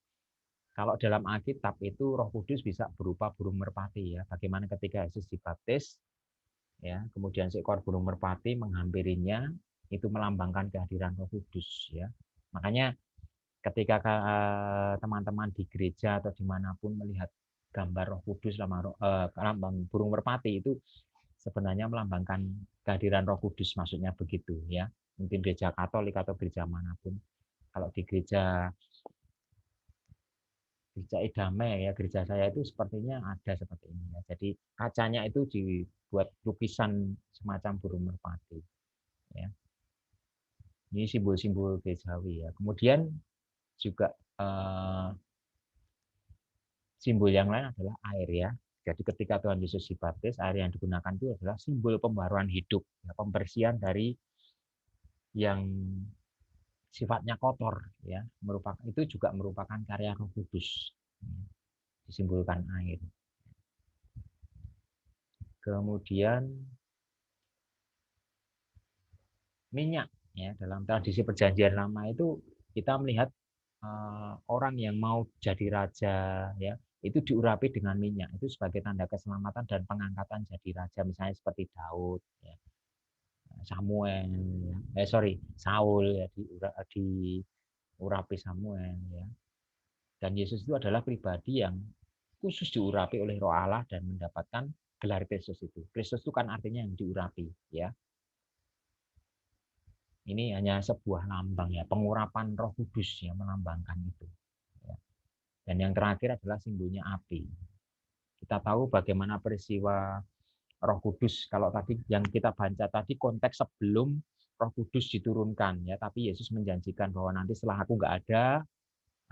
Kalau dalam Alkitab itu Roh Kudus bisa berupa burung merpati ya. Bagaimana ketika Yesus dibaptis ya, kemudian seekor burung merpati menghampirinya, itu melambangkan kehadiran Roh Kudus ya. Makanya ketika teman-teman di gereja atau dimanapun melihat gambar Roh Kudus, lambang burung merpati, itu sebenarnya melambangkan kehadiran Roh Kudus, maksudnya begitu ya. Mungkin gereja Katolik atau gereja manapun. Kalau di gereja Idame ya, gereja saya itu sepertinya ada seperti ini ya. Jadi kacanya itu dibuat lukisan semacam burung merpati ya. Ini simbol-simbol gerejawi ya. Kemudian juga simbol yang lain adalah air ya. Jadi ketika Tuhan Yesus dibaptis, air yang digunakan itu adalah simbol pembaruan hidup, ya, pembersihan dari yang sifatnya kotor ya, itu juga merupakan karya Roh Kudus. Disimbolkan air. Kemudian minyak ya, dalam tradisi perjanjian lama itu kita melihat orang yang mau jadi raja ya, itu diurapi dengan minyak, itu sebagai tanda keselamatan dan pengangkatan jadi raja, misalnya seperti Daud ya. Samuel, Saul ya, diurapi Samuel ya. Dan Yesus itu adalah pribadi yang khusus diurapi oleh Roh Allah dan mendapatkan gelar Kristus itu. Kristus itu kan artinya yang diurapi ya. Ini hanya sebuah lambang ya, pengurapan Roh Kudus yang melambangkan itu. Ya. Dan yang terakhir adalah simbolnya api. Kita tahu bagaimana peristiwa Roh Kudus, kalau tadi yang kita baca tadi konteks sebelum Roh Kudus diturunkan ya, tapi Yesus menjanjikan bahwa nanti setelah aku nggak ada,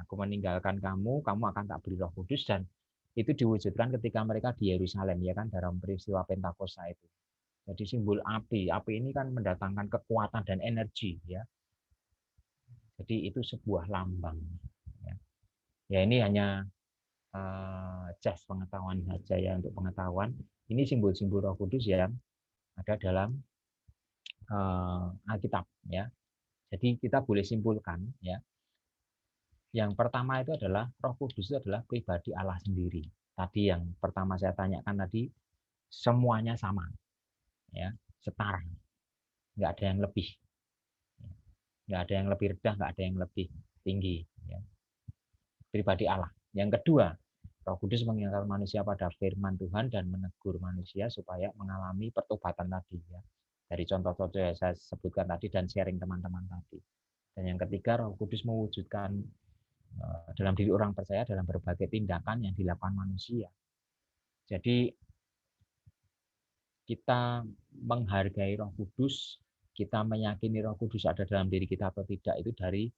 aku meninggalkan kamu, kamu akan tak beri Roh Kudus, dan itu diwujudkan ketika mereka di Yerusalem ya kan, dalam peristiwa Pentakosta itu. Jadi simbol api, api ini kan mendatangkan kekuatan dan energi ya. Jadi itu sebuah lambang. Ya ini hanya just pengetahuan saja ya, untuk pengetahuan. Ini simbol-simbol Roh Kudus yang ada dalam Alkitab ya. Jadi kita boleh simpulkan ya. Yang pertama itu adalah Roh Kudus itu adalah pribadi Allah sendiri. Tadi yang pertama saya tanyakan tadi, semuanya sama ya, setara. Nggak ada yang lebih. Nggak ada yang lebih rendah, nggak ada yang lebih tinggi ya. Pribadi Allah. Yang kedua, Roh Kudus mengingatkan manusia pada firman Tuhan dan menegur manusia supaya mengalami pertobatan tadi ya. Dari contoh-contoh yang saya sebutkan tadi dan sharing teman-teman tadi. Dan yang ketiga, Roh Kudus mewujudkan dalam diri orang percaya dalam berbagai tindakan yang dilakukan manusia. Jadi kita menghargai Roh Kudus, kita meyakini Roh Kudus ada dalam diri kita atau tidak, itu dari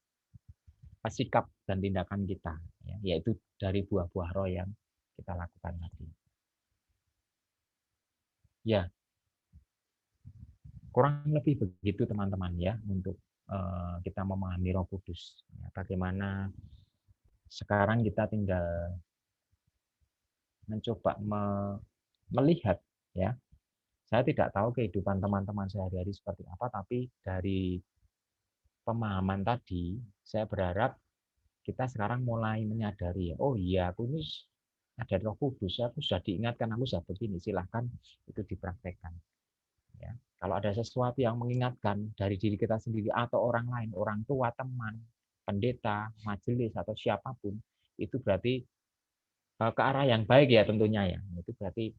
sikap dan tindakan kita ya, yaitu dari buah-buah roh yang kita lakukan tadi. Ya, kurang lebih begitu teman-teman ya, untuk kita memahami Roh Kudus. Ya, bagaimana sekarang kita tinggal mencoba melihat ya. Saya tidak tahu kehidupan teman-teman sehari-hari seperti apa, tapi dari pemahaman tadi, saya berharap kita sekarang mulai menyadari, oh iya, aku ini ada Roh Kudus, aku sudah diingatkan, aku sudah begini, silahkan itu dipraktekkan. Ya. Kalau ada sesuatu yang mengingatkan dari diri kita sendiri atau orang lain, orang tua, teman, pendeta, majelis, atau siapapun, itu berarti ke arah yang baik ya tentunya ya. Itu berarti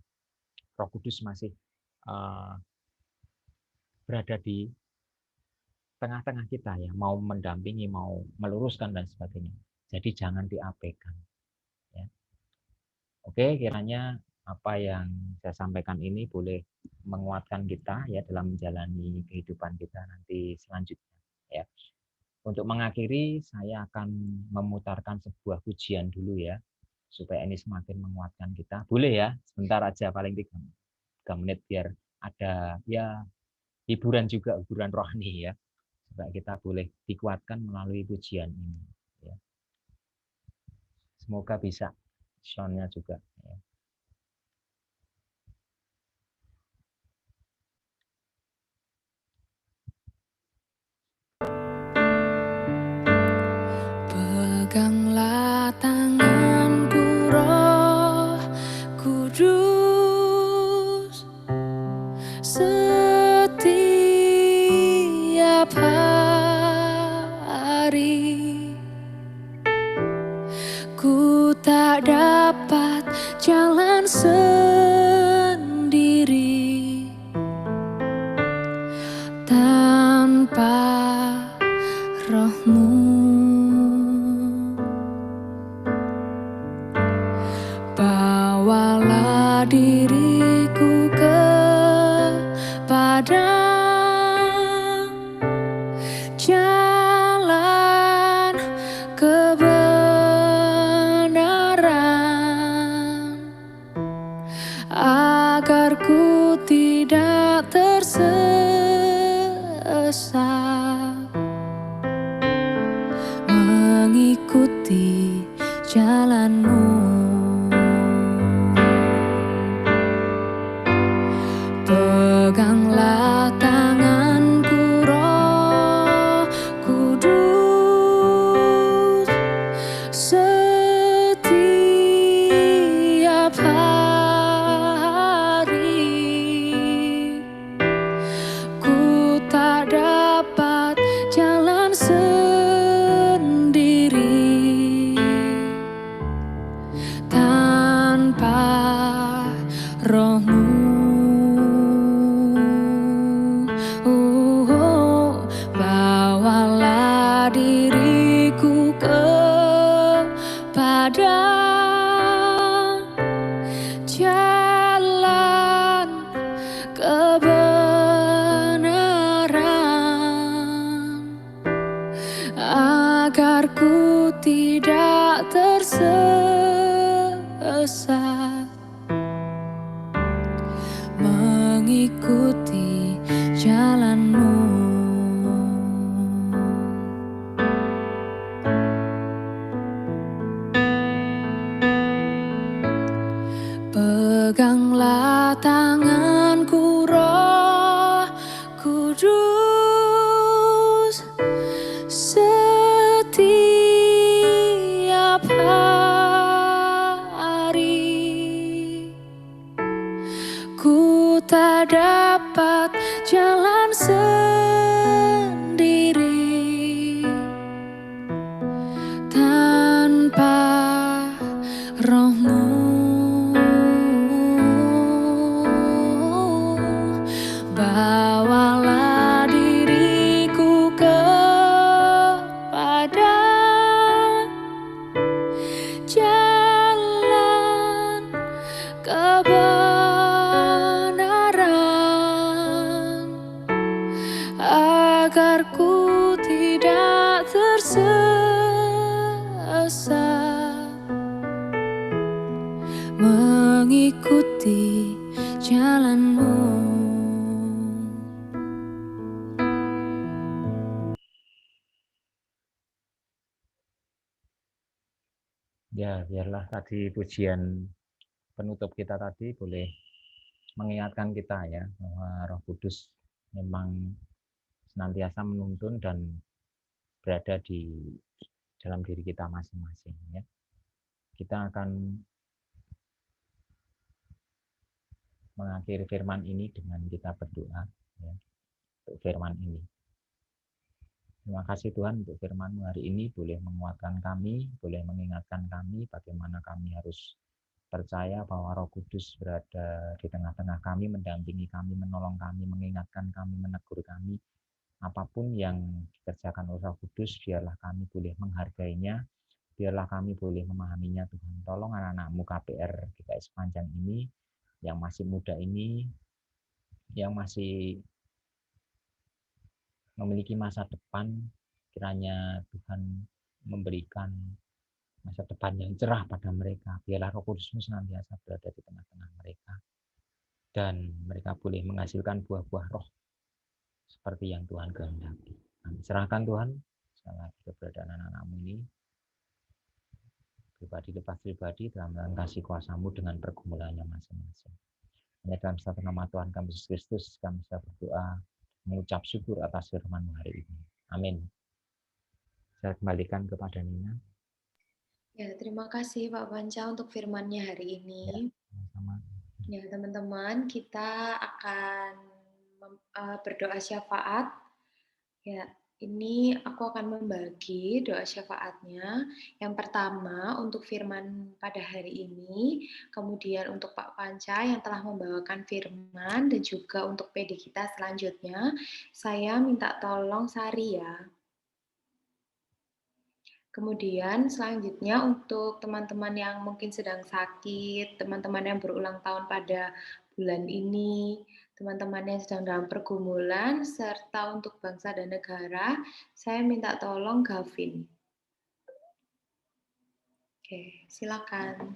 Roh Kudus masih berada di tengah-tengah kita ya, mau mendampingi, mau meluruskan dan sebagainya. Jadi jangan diabaikan. Ya. Oke, kiranya apa yang saya sampaikan ini boleh menguatkan kita ya dalam menjalani kehidupan kita nanti selanjutnya. Ya. Untuk mengakhiri, saya akan memutarkan sebuah pujian dulu ya, supaya ini semakin menguatkan kita. Boleh ya, sebentar aja, paling 3 menit biar ada ya hiburan juga, hiburan rohani ya, supaya kita boleh dikuatkan melalui pujian ini. Ya. Semoga bisa soundnya juga. Ya. Peganglah tanganku, Roh Kudus, setiap hari. Ku tak dapat jalan sendiri tanpa Roh-Mu. Bawalah diriku kepada jalan kebenaran, agar ku tidak tersesat, mengikuti jalan-Mu. Peganglah tanganku, Roh Kudus, setiap hari. Ku tak dapat jalan sendiri tanpa Roh-Mu. Bawalah diriku kepada jalan kebenaran, agar ku tidak tersesat, mengikuti jalan-Mu. Peganglah tanganku, Roh Kudus, setiap hari. Ku tak dapat jalan sendiri tanpa Roh-Mu. Bawalah diriku kepada jalan kebenaran, agar ku tidak tersesat, mengikuti jalan-Mu. Ya, biarlah tadi pujian penutup kita tadi boleh mengingatkan kita ya bahwa Roh Kudus memang senantiasa menuntun dan berada di dalam diri kita masing-masing ya. Kita akan mengakhiri firman ini dengan kita berdoa ya, untuk firman ini. Terima kasih Tuhan untuk firman-Mu hari ini, boleh menguatkan kami, boleh mengingatkan kami bagaimana kami harus percaya bahwa Roh Kudus berada di tengah-tengah kami, mendampingi kami, menolong kami, mengingatkan kami, menegur kami, apapun yang dikerjakan oleh Roh Kudus, biarlah kami boleh menghargainya, biarlah kami boleh memahaminya Tuhan. Tolong anak-anak-Mu KPR GKI Sepanjang ini, yang masih muda ini, yang masih memiliki masa depan, kiranya Tuhan memberikan masa depan yang cerah pada mereka. Biarlah Roh Kudus-Mu senantiasa berada di tengah-tengah mereka, dan mereka boleh menghasilkan buah-buah roh seperti yang Tuhan kehendaki. Kami serahkan Tuhan segala keberadaan anak-anak-Mu ini, pribadi lepas pribadi, dalam kasih kuasa-Mu dengan pergumulannya masing-masing. Hanya dalam satu nama Tuhan kami Yesus Kristus kami bisa berdoa, mengucap syukur atas firman-Mu hari ini. Amin. Saya kembalikan kepada Nina. Ya, terima kasih Pak Panca untuk firman-Nya hari ini. Sama-sama. Ya, teman-teman, kita akan berdoa syafaat. Ya, ini aku akan membagi doa syafaatnya. Yang pertama untuk firman pada hari ini, kemudian untuk Pak Panca yang telah membawakan firman, dan juga untuk PD kita selanjutnya. Saya minta tolong Sari ya. Kemudian selanjutnya untuk teman-teman yang mungkin sedang sakit, teman-teman yang berulang tahun pada bulan ini, teman-teman yang sedang dalam pergumulan, serta untuk bangsa dan negara, saya minta tolong Gavin. Oke, silakan.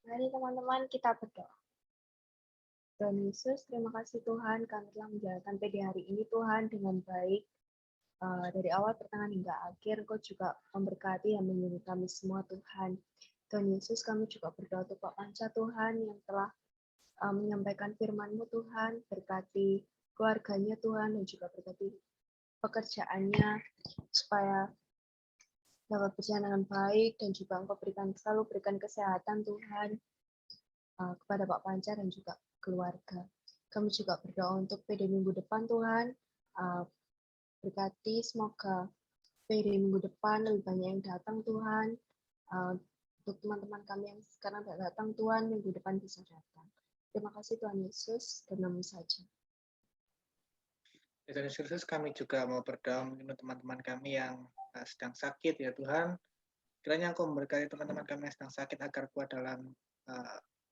Mari teman-teman kita berdoa. Tuhan Yesus, terima kasih Tuhan, kami telah menjalankan PD hari ini Tuhan dengan baik. Dari awal, pertengahan hingga akhir, Engkau juga memberkati dan menyertai kami semua Tuhan. Tuhan Yesus, kami juga berdoa untuk Pak Panca Tuhan yang telah menyampaikan firman-Mu Tuhan, berkati keluarganya Tuhan, dan juga berkati pekerjaannya, supaya dapat berjalan dengan baik, dan juga Engkau selalu berikan kesehatan Tuhan kepada Pak Panca dan juga keluarga. Kami juga berdoa untuk PD minggu depan Tuhan, berkati semoga PD minggu depan lebih banyak yang datang Tuhan. Untuk teman-teman kami yang sekarang tidak datang Tuhan, minggu depan bisa datang. Terima kasih Tuhan Yesus, dan nama saja. Tuhan Yesus, kami juga mau berdoa untuk teman-teman kami yang sedang sakit ya Tuhan. Kiranya Engkau memberkati teman-teman kami yang sedang sakit agar kuat dalam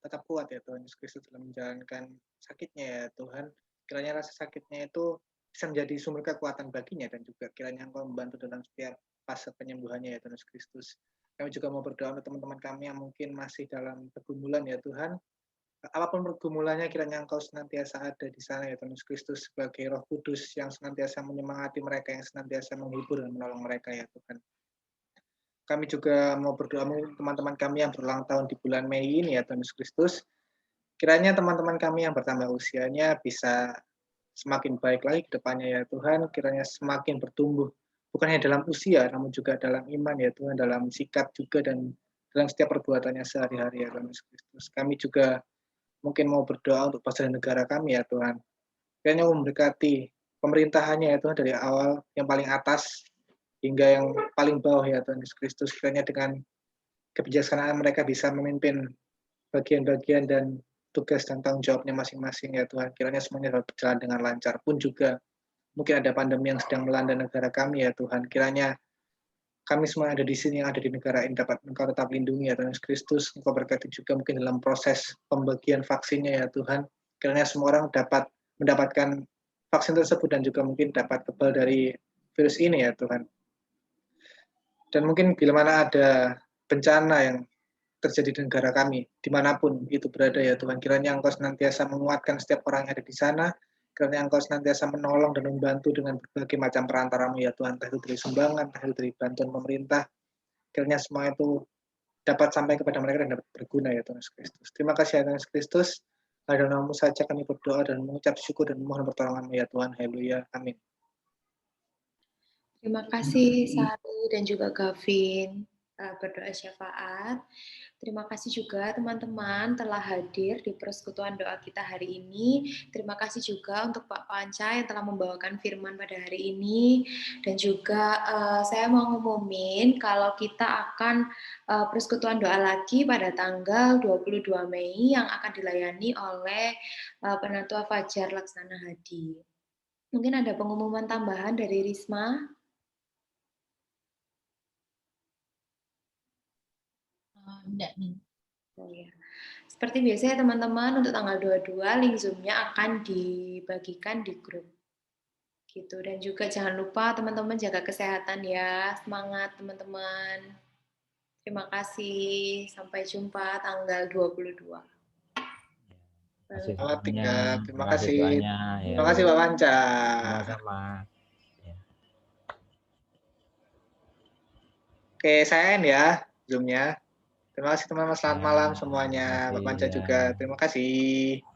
tetap kuat ya Tuhan Yesus Kristus dalam menjalankan sakitnya ya Tuhan. Kiranya rasa sakitnya itu bisa menjadi sumber kekuatan baginya, dan juga kiranya Engkau membantu dalam setiap fase penyembuhannya ya Tuhan Yesus Kristus. Kami juga mau berdoa untuk teman-teman kami yang mungkin masih dalam pergumulan ya Tuhan. Apapun pergumulannya, kiranya Engkau senantiasa ada di sana ya Tuhan Yesus Kristus sebagai Roh Kudus yang senantiasa menyemangati mereka, yang senantiasa menghibur dan menolong mereka ya Tuhan. Kami juga mau berdoa untuk teman-teman kami yang berulang tahun di bulan Mei ini ya Tuhan Yesus Kristus. Kiranya teman-teman kami yang bertambah usianya bisa semakin baik lagi ke depannya ya Tuhan. Kiranya semakin bertumbuh, bukan hanya dalam usia, namun juga dalam iman ya Tuhan, dalam sikap juga, dan dalam setiap perbuatannya sehari-hari ya Tuhan Yesus Kristus. Kami juga mungkin mau berdoa untuk bangsa dan negara kami ya Tuhan. Kiranya memberkati pemerintahannya ya Tuhan, dari awal yang paling atas hingga yang paling bawah ya Tuhan Yesus Kristus. Kiranya dengan kebijaksanaan mereka bisa memimpin bagian-bagian dan tugas dan tanggung jawabnya masing-masing ya Tuhan. Kiranya semuanya dapat berjalan dengan lancar. Pun juga mungkin ada pandemi yang sedang melanda negara kami ya Tuhan. Kiranya kami semua ada di sini, yang ada di negara ini, dapat Engkau tetap lindungi ya Tuhan Yesus Kristus. Engkau berkati juga mungkin dalam proses pembagian vaksinnya ya Tuhan. Kiranya semua orang dapat mendapatkan vaksin tersebut dan juga mungkin dapat kebal dari virus ini ya Tuhan. Dan mungkin bila mana ada bencana yang terjadi di negara kami, dimanapun itu berada ya Tuhan, kiranya Engkau senantiasa menguatkan setiap orang yang ada di sana, kiranya Engkau senantiasa menolong dan membantu dengan berbagai macam perantara-Mu ya Tuhan, entah itu dari sumbangan, entah itu dari bantuan pemerintah, kiranya semua itu dapat sampai kepada mereka dan dapat berguna ya Tuhan Yesus Kristus. Terima kasih ya Tuhan Yesus Kristus, dalam nama-Mu saja kami berdoa dan mengucap syukur dan mohon pertolongan-Mu ya Tuhan, haleluya, amin. Terima kasih Sari dan juga Gavin. berdoa syafaat. Terima kasih juga teman-teman telah hadir di persekutuan doa kita hari ini. Terima kasih juga untuk Pak Panca yang telah membawakan firman pada hari ini. Dan juga saya mau ngumumin kalau kita akan persekutuan doa lagi pada tanggal 22 Mei yang akan dilayani oleh Penatua Fajar Laksana Hadi. Mungkin ada pengumuman tambahan dari Risma? Enggak nih. Oh ya. Seperti biasa ya teman-teman, untuk tanggal 22 link Zoom-nya akan dibagikan di grup. Gitu. Dan juga jangan lupa teman-teman jaga kesehatan ya. Semangat teman-teman. Terima kasih. Sampai jumpa tanggal 22. Selamat tinggal. Terima Terima kasih kasih. doanya. Terima kasih Pak Panca. Sama-sama. Oke, saya end ya Zoom-nya. Terima kasih teman-teman. Selamat malam semuanya. Pak Panca juga. Terima kasih.